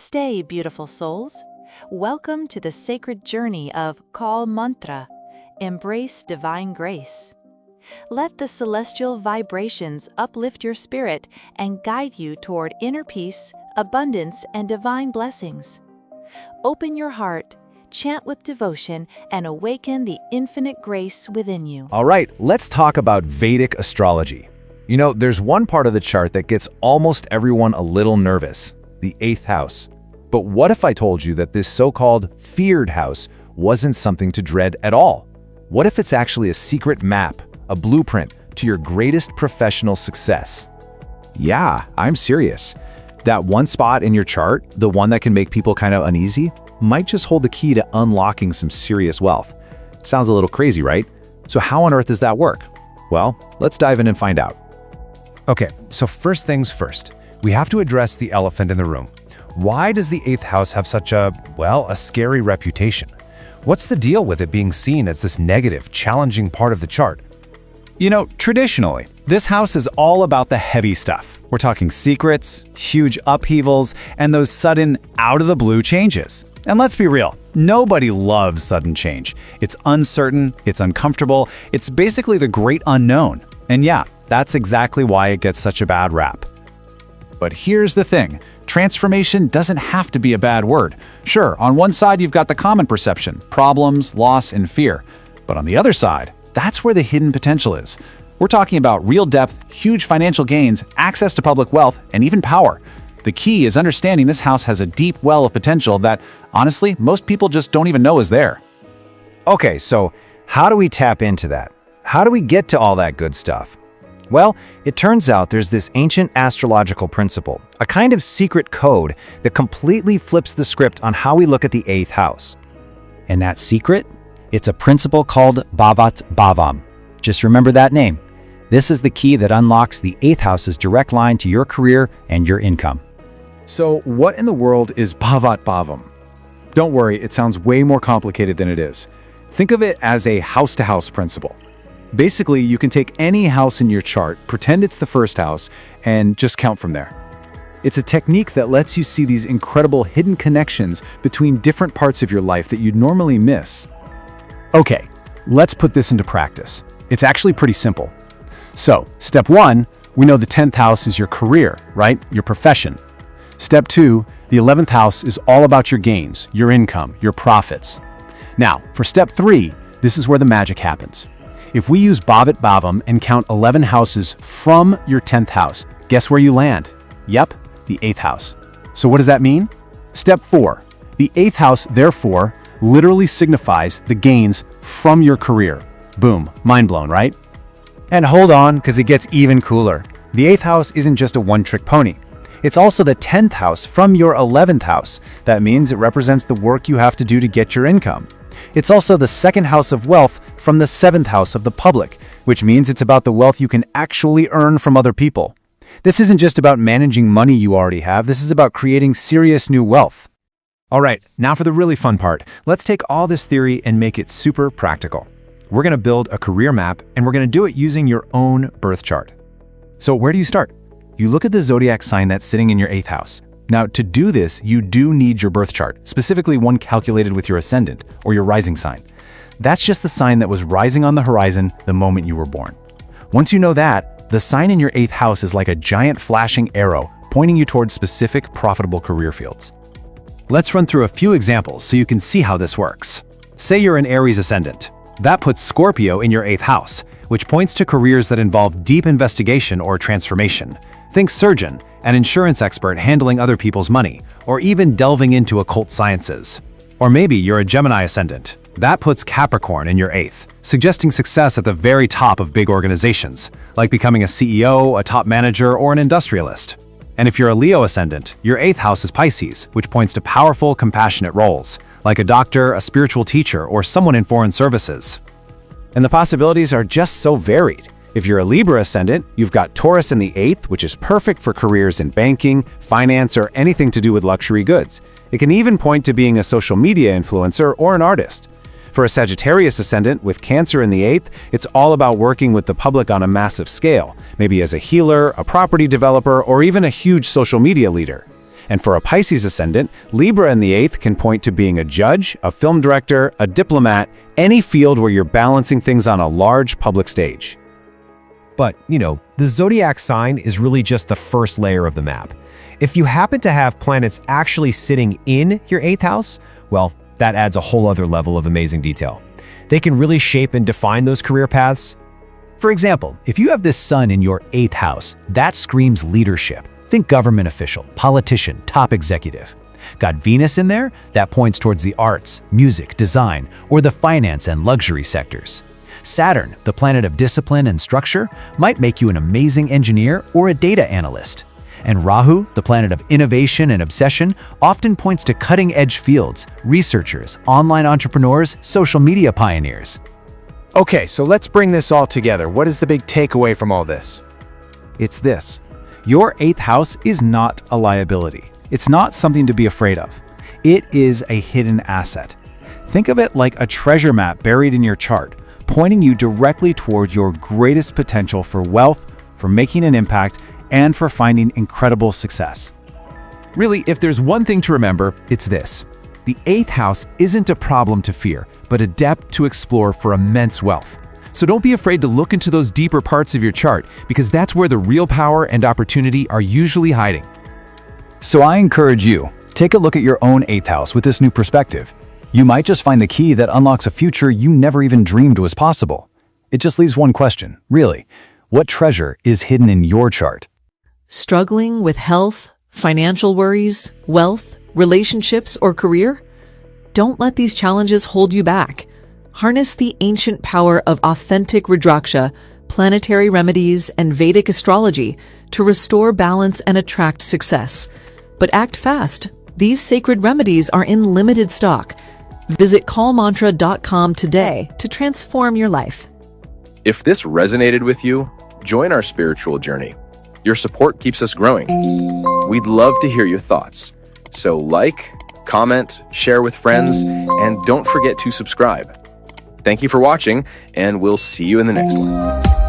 Namaste, beautiful souls. Welcome to the sacred journey of Call Mantra, Embrace Divine Grace. Let the celestial vibrations uplift your spirit and guide you toward inner peace, abundance, and divine blessings. Open your heart, chant with devotion, and awaken the infinite grace within you. All right, let's talk about Vedic astrology. You know, there's one part of the chart that gets almost everyone a little nervous, the 8th house. But what if I told you that this so-called feared house wasn't something to dread at all? What if it's actually a secret map, a blueprint to your greatest professional success? Yeah, I'm serious. That one spot in your chart, the one that can make people kind of uneasy, might just hold the key to unlocking some serious wealth. Sounds a little crazy, right? So how on earth does that work? Well, let's dive in and find out. Okay, so first things first, we have to address the elephant in the room. Why does the 8th house have such a scary reputation? What's the deal with it being seen as this negative, challenging part of the chart? You know, traditionally, this house is all about the heavy stuff. We're talking secrets, huge upheavals, and those sudden, out-of-the-blue changes. And let's be real, nobody loves sudden change. It's uncertain, it's uncomfortable, it's basically the great unknown. And yeah, that's exactly why it gets such a bad rap. But here's the thing, transformation doesn't have to be a bad word. Sure, on one side you've got the common perception, problems, loss, and fear. But on the other side, that's where the hidden potential is. We're talking about real depth, huge financial gains, access to public wealth, and even power. The key is understanding this house has a deep well of potential that, honestly, most people just don't even know is there. Okay, so how do we tap into that? How do we get to all that good stuff? Well, it turns out there's this ancient astrological principle, a kind of secret code that completely flips the script on how we look at the 8th house. And that secret? It's a principle called Bhavat Bhavam. Just remember that name. This is the key that unlocks the 8th house's direct line to your career and your income. So what in the world is Bhavat Bhavam? Don't worry, it sounds way more complicated than it is. Think of it as a house-to-house principle. Basically, you can take any house in your chart, pretend it's the first house, and just count from there. It's a technique that lets you see these incredible hidden connections between different parts of your life that you'd normally miss. Okay, let's put this into practice. It's actually pretty simple. So, step 1, we know the 10th house is your career, right? Your profession. Step 2, the 11th house is all about your gains, your income, your profits. Now, for step 3, this is where the magic happens. If we use Bhavat Bhavam and count 11 houses from your 10th house, guess where you land? Yep, the 8th house. So what does that mean? Step 4, the 8th house, therefore, literally signifies the gains from your career. Boom, mind blown, right? And hold on, because it gets even cooler. The 8th house isn't just a one-trick pony. It's also the 10th house from your 11th house. That means it represents the work you have to do to get your income. It's also the 2nd house of wealth from the 7th house of the public, which means it's about the wealth you can actually earn from other people. This isn't just about managing money you already have, this is about creating serious new wealth. All right, now for the really fun part. Let's take all this theory and make it super practical. We're going to build a career map, and we're going to do it using your own birth chart. So where do you start? You look at the zodiac sign that's sitting in your 8th house. Now, to do this, you do need your birth chart, specifically one calculated with your ascendant, or your rising sign. That's just the sign that was rising on the horizon the moment you were born. Once you know that, the sign in your 8th house is like a giant flashing arrow pointing you towards specific profitable career fields. Let's run through a few examples so you can see how this works. Say you're an Aries ascendant. That puts Scorpio in your 8th house, which points to careers that involve deep investigation or transformation. Think surgeon, an insurance expert handling other people's money, or even delving into occult sciences. Or maybe you're a Gemini ascendant. That puts Capricorn in your 8th, suggesting success at the very top of big organizations, like becoming a CEO, a top manager, or an industrialist. And if you're a Leo ascendant, your 8th house is Pisces, which points to powerful, compassionate roles, like a doctor, a spiritual teacher, or someone in foreign services. And the possibilities are just so varied. If you're a Libra ascendant, you've got Taurus in the 8th, which is perfect for careers in banking, finance, or anything to do with luxury goods. It can even point to being a social media influencer or an artist. For a Sagittarius ascendant with Cancer in the 8th, it's all about working with the public on a massive scale, maybe as a healer, a property developer, or even a huge social media leader. And for a Pisces ascendant, Libra in the 8th can point to being a judge, a film director, a diplomat, any field where you're balancing things on a large public stage. But, the zodiac sign is really just the first layer of the map. If you happen to have planets actually sitting in your 8th house, well, that adds a whole other level of amazing detail. They can really shape and define those career paths. For example, if you have this sun in your 8th house, that screams leadership. Think government official, politician, top executive. Got Venus in there? That points towards the arts, music, design, or the finance and luxury sectors. Saturn, the planet of discipline and structure, might make you an amazing engineer or a data analyst. And Rahu, the planet of innovation and obsession, often points to cutting-edge fields, researchers, online entrepreneurs, social media pioneers. Okay, so let's bring this all together. What is the big takeaway from all this? It's this. Your 8th house is not a liability. It's not something to be afraid of. It is a hidden asset. Think of it like a treasure map buried in your chart, pointing you directly toward your greatest potential for wealth, for making an impact, and for finding incredible success. Really, if there's one thing to remember, it's this. The 8th house isn't a problem to fear, but a depth to explore for immense wealth. So don't be afraid to look into those deeper parts of your chart, because that's where the real power and opportunity are usually hiding. So I encourage you, take a look at your own 8th house with this new perspective. You might just find the key that unlocks a future you never even dreamed was possible. It just leaves one question, really. What treasure is hidden in your chart? Struggling with health, financial worries, wealth, relationships, or career? Don't let these challenges hold you back. Harness the ancient power of authentic Rudraksha, planetary remedies, and Vedic astrology to restore balance and attract success. But act fast. These sacred remedies are in limited stock. Visit callmantra.com today to transform your life. If this resonated with you, join our spiritual journey. Your support keeps us growing. We'd love to hear your thoughts. So like, comment, share with friends, and don't forget to subscribe. Thank you for watching, and we'll see you in the next one.